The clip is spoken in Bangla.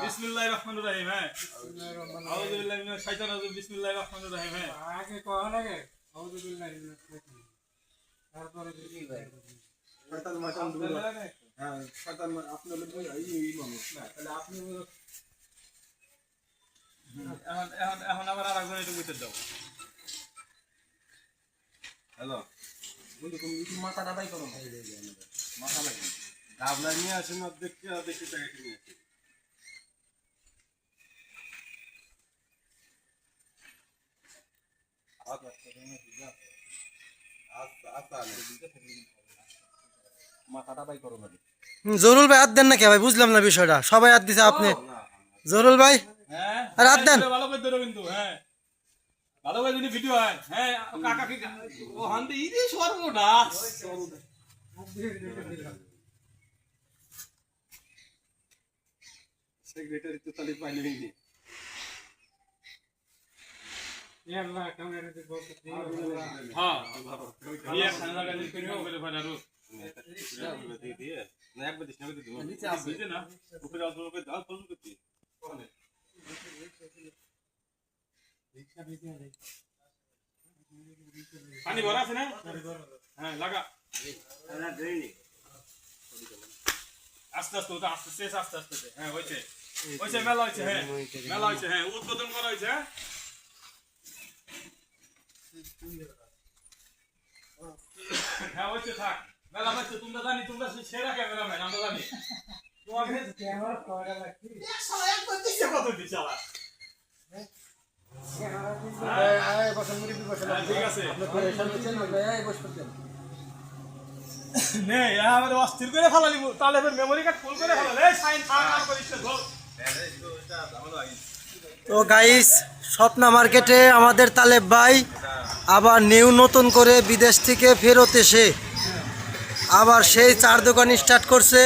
বিসমিল্লাহির রহমানির রহিম। হ্যাঁ, আউযু বিল্লাহি মিনাশ শাইতানির রাজিম। বিসমিল্লাহির রহমানির রহিম। হ্যাঁ, আগে কোয়া লাগে আউযু বিল্লাহি মিনাশ শাইতানির, তারপরে শয়তান মাতান দুলা। হ্যাঁ, শয়তান আপনার লোক এই মানুষ না, তাহলে আপনি এখন আবার আরেকজন একটু বুঝতে দাও। হ্যালো বন্ধু, তুমি কি মাথাটা বাই করো? মাথা লাগে গাবলা নিয়ে আসেন, দেখতে দেখতে টাকা নিয়ে আসেন। জরুল ভাই হাত দেন না কে ভাই? বুঝলাম না বিষয়টা। সবাই হাত দিছে, আপনি জরুল ভাই আর হাত দেন। ভালো করে ধরো কিন্তু। হ্যাঁ, ভালো করে যদি ভিডিও হয়। হ্যাঁ, কাকা কি ও হান্দি ইদি সর্বনাশ। সেক্রেটারি তো তালি পাইলে নি। ইয়াল্লাহ ক্যামেরাতে বলতে দিও। হ্যাঁ, ইয়া খানা গালি করিও বলে ফাড়ারো। দিয়ে দিয়ে না একবার দিস না করে দিও। নিচে আসবে না, উপরে আসবে করে দাও ফলো করতে। পানি ভরা আছে না? হ্যাঁ, লাগা। আস্তে আস্তে ওটা আস্তে শেষ, আস্তে আস্তে। হ্যাঁ, হয়েছে হয়েছে, মেলা হয়েছে। হ্যাঁ, মেলা হয়েছে। হ্যাঁ, উদ্বোধন করা হয়েছে। হ্যাঁ হয়েছে, থাক। মেলা হয়েছে, তোমরা জানি, তোমরা সেরা ক্যামেরাম্যান, আমরা জানি। তোমাকে ক্যামেরা কয়টা লাগছে? 101 করতেছে কত বিশালা। ঠিক আছে, নে আমাদের অস্থির করে ফেলালি, তাহলে মেমোরি কার্ড ফুল করে ফেলালে। সাইন থাক করিস না ধর। তো গাইস, স্বপ্না মার্কেটে আমাদের তালেব ভাই আবার নতুন করে বিদেশ থেকে ফেরত এসে আবার সেই চার দোকান স্টার্ট করছে।